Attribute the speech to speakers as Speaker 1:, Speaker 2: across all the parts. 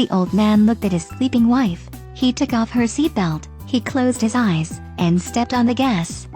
Speaker 1: The old man looked at his sleeping wife. He took off her seatbelt, he closed his eyes, and stepped on the gas.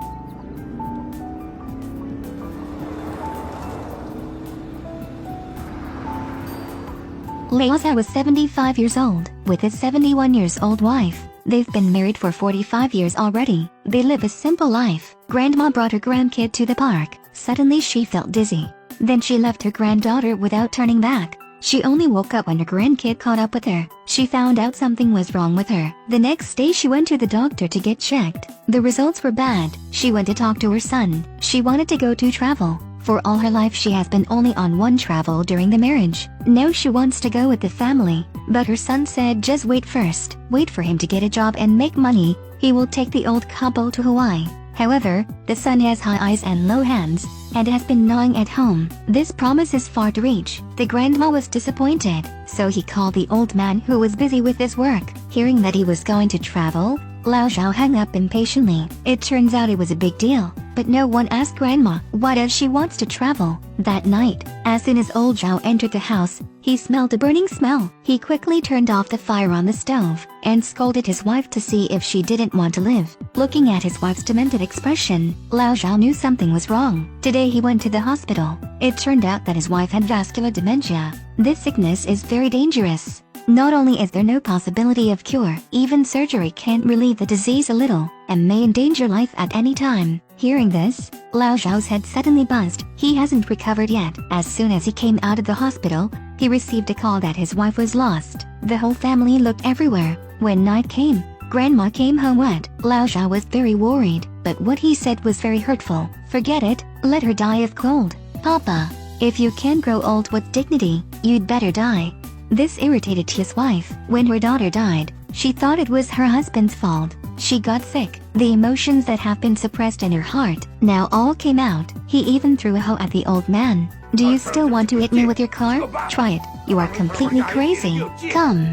Speaker 1: Liaozhao was 75 years old, with his 71-year-old wife. They've been married for 45 years already. They live a simple life. Grandma brought her grandkid to the park. Suddenly she felt dizzy. Then she left her granddaughter without turning back. She only woke up when her grandkid caught up with her. She found out something was wrong with her. The next day she went to the doctor to get checked. The results were bad. She went to talk to her son. She wanted to go to travel. For all her life she has been only on one travel during the marriage. Now she wants to go with the family. But her son said just wait first. Wait for him to get a job and make money. He will take the old couple to Hawaii. However, the son has high eyes and low hands, and has been gnawing at home. This promise is far to reach. The grandma was disappointed, so he called the old man who was busy with his work. Hearing that he was going to travel, Liaozhao hung up impatiently. It turns out it was a big deal, but no one asked Grandma why does she wants to travel. That night, as soon as old Zhao entered the house, he smelled a burning smell. He quickly turned off the fire on the stove, and scolded his wife to see if she didn't want to live. Looking at his wife's demented expression, Liaozhao knew something was wrong. Today he went to the hospital. It turned out that his wife had vascular dementia. This sickness is very dangerous. Not only is there no possibility of cure, even surgery can't relieve the disease a little, and may endanger life at any time. Hearing this, Liaozhao's head suddenly buzzed. He hasn't recovered yet. As soon as he came out of the hospital, he received a call that his wife was lost. The whole family looked everywhere. When night came, Grandma came home wet. Liaozhao was very worried, but what he said was very hurtful. Forget it, let her die of cold. Papa, if you can't grow old with dignity, you'd better die. This irritated his wife. When her daughter died, she thought it was her husband's fault. She got sick. The emotions that have been suppressed in her heart now all came out. He even threw a hoe at the old man. Do you still want to hit me with your car? Try it. You are completely crazy. Come.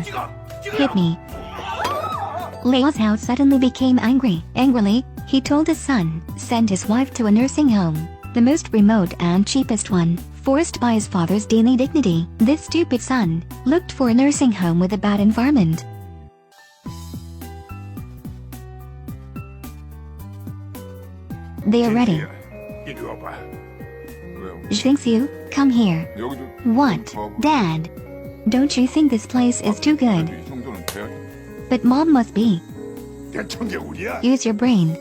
Speaker 1: Hit me. Liaozhao suddenly became angry. Angrily, he told his son, send his wife to a nursing home. The most remote and cheapest one, forced by his father's daily dignity. This stupid son looked for a nursing home with a bad environment. They are ready. Xingxiu, come here. What, Dad? Don't you think this place is too good? But Mom must be. Use your brain.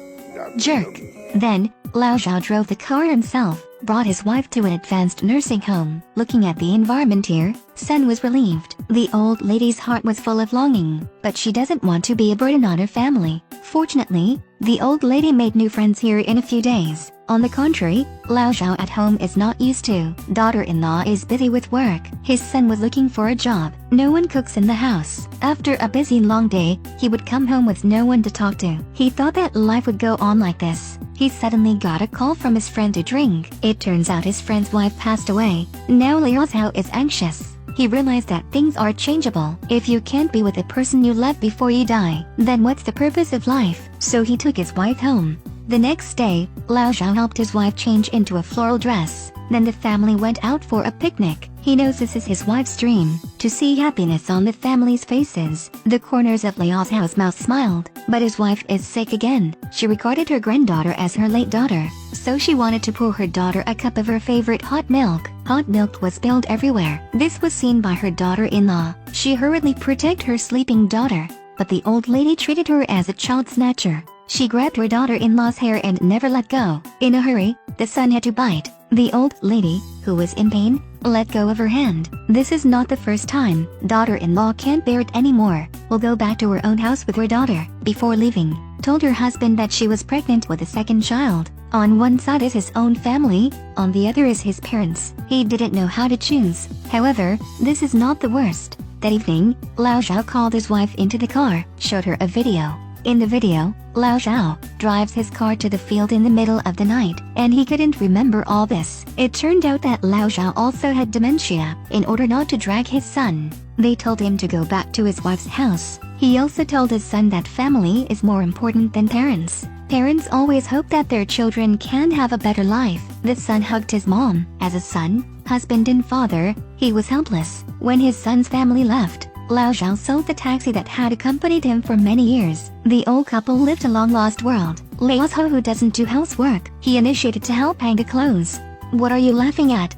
Speaker 1: Jerk. Then, Liaozhao drove the car himself, brought his wife to an advanced nursing home. Looking at the environment here, Sun was relieved. The old lady's heart was full of longing, but she doesn't want to be a burden on her family. Fortunately, the old lady made new friends here in a few days. On the contrary, Liaozhao at home is not used to. Daughter-in-law is busy with work. His son was looking for a job. No one cooks in the house. After a busy long day, he would come home with no one to talk to. He thought that life would go on like this. He suddenly got a call from his friend to drink. It turns out his friend's wife passed away. Now Liaozhao is anxious. He realized that things are changeable. If you can't be with the person you love before you die, then what's the purpose of life? So he took his wife home. The next day, Liaozhao helped his wife change into a floral dress. Then the family went out for a picnic. He knows this is his wife's dream, to see happiness on the family's faces. The corners of Liaozhao's mouth smiled, but his wife is sick again. She regarded her granddaughter as her late daughter, so she wanted to pour her daughter a cup of her favorite hot milk. Hot milk was spilled everywhere. This was seen by her daughter-in-law. She hurriedly protected her sleeping daughter, but the old lady treated her as a child snatcher. She grabbed her daughter-in-law's hair and never let go. In a hurry, the son had to bite. The old lady, who was in pain, let go of her hand. This is not the first time. Daughter-in-law can't bear it anymore. Will go back to her own house with her daughter. Before leaving, told her husband that she was pregnant with a second child. On one side is his own family, on the other is his parents. He didn't know how to choose. However, this is not the worst. That evening, Liaozhao called his wife into the car, showed her a video. In the video, Liaozhao drives his car to the field in the middle of the night, and he couldn't remember all this. It turned out that Liaozhao also had dementia. In order not to drag his son, they told him to go back to his wife's house. He also told his son that family is more important than parents. Parents always hope that their children can have a better life. The son hugged his mom. As a son, husband and father, he was helpless. When his son's family left, Lao Zhao sold the taxi that had accompanied him for many years. The old couple lived a long-lost world. Lao Zhao, who doesn't do housework, he initiated to help hang the clothes. What are you laughing at?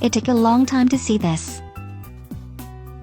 Speaker 1: It took a long time to see this.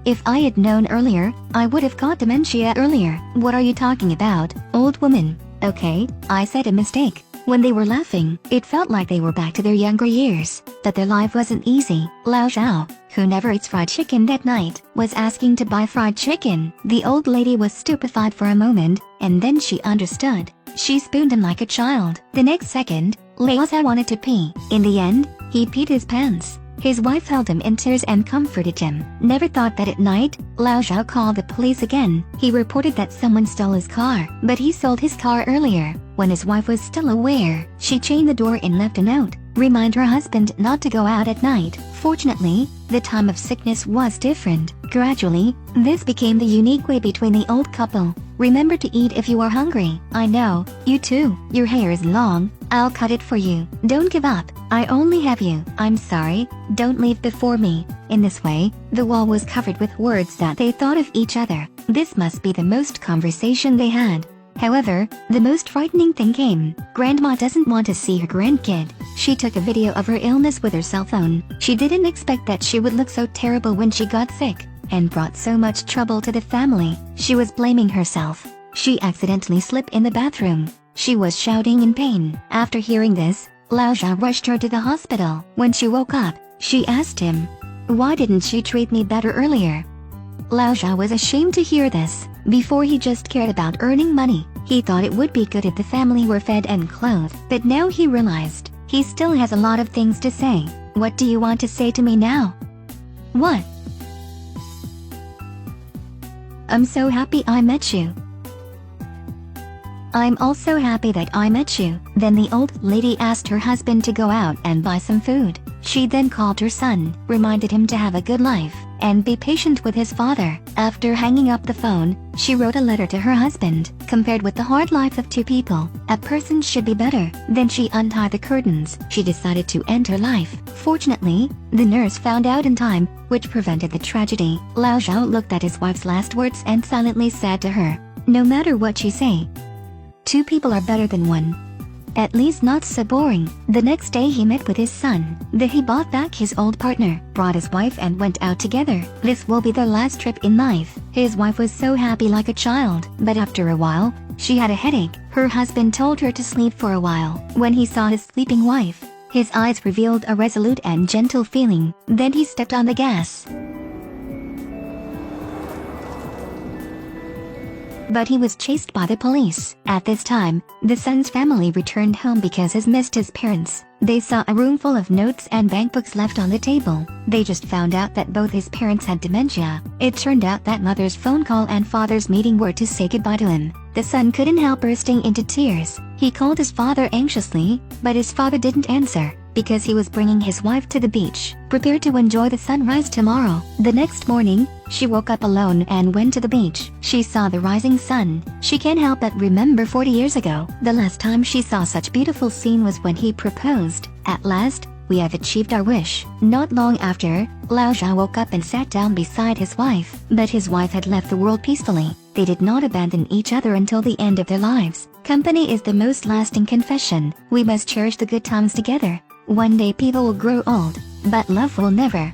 Speaker 1: If I had known earlier, I would have caught dementia earlier. What are you talking about, old woman? Okay, I said a mistake. When they were laughing, it felt like they were back to their younger years, that their life wasn't easy. Lao Zhao, who never eats fried chicken that night, was asking to buy fried chicken. The old lady was stupefied for a moment, and then she understood. She spooned him like a child. The next second, Lao Zhao wanted to pee. In the end, he peed his pants. His wife held him in tears and comforted him. Never thought that at night, Lao Zhao called the police again. He reported that someone stole his car, but he sold his car earlier. When his wife was still aware, she chained the door and left a note. Remind her husband not to go out at night. Fortunately, the time of sickness was different. Gradually, this became the unique way between the old couple. Remember to eat if you are hungry. I know, you too. Your hair is long. I'll cut it for you. Don't give up. I only have you. I'm sorry. Don't leave before me. In this way, the wall was covered with words that they thought of each other. This must be the most conversation they had. However, the most frightening thing came. Grandma doesn't want to see her grandkid. She took a video of her illness with her cell phone. She didn't expect that she would look so terrible when she got sick, and brought so much trouble to the family. She was blaming herself. She accidentally slipped in the bathroom. She was shouting in pain. After hearing this, Lao Zhao rushed her to the hospital. When she woke up, she asked him, "Why didn't she treat me better earlier?" Lao Zhao was ashamed to hear this. Before, he just cared about earning money. He thought it would be good if the family were fed and clothed. But now he realized, he still has a lot of things to say. What do you want to say to me now? What? I'm so happy I met you. I'm also happy that I met you. Then the old lady asked her husband to go out and buy some food. She then called her son, reminded him to have a good life, and be patient with his father. After hanging up the phone, she wrote a letter to her husband. Compared with the hard life of two people, a person should be better. Then she untied the curtains. She decided to end her life. Fortunately, the nurse found out in time, which prevented the tragedy. Lao Zhao looked at his wife's last words and silently said to her, "No matter what you say, two people are better than one. At least not so boring." The next day he met with his son. Then he bought back his old partner, brought his wife and went out together. This will be their last trip in life. His wife was so happy like a child. But after a while, she had a headache. Her husband told her to sleep for a while. When he saw his sleeping wife, his eyes revealed a resolute and gentle feeling. Then he stepped on the gas. But he was chased by the police. At this time, the son's family returned home because he missed his parents. They saw a room full of notes and bank books left on the table. They just found out that both his parents had dementia. It turned out that mother's phone call and father's meeting were to say goodbye to him. The son couldn't help bursting into tears. He called his father anxiously, but his father didn't answer, because he was bringing his wife to the beach, prepared to enjoy the sunrise tomorrow. The next morning, she woke up alone and went to the beach. She saw the rising sun. She can't help but remember 40 years ago. The last time she saw such beautiful scene was when he proposed. At last, we have achieved our wish. Not long after, Lao Zhao woke up and sat down beside his wife. But his wife had left the world peacefully. They did not abandon each other until the end of their lives. Company is the most lasting confession. We must cherish the good times together. One day people will grow old, but love will never.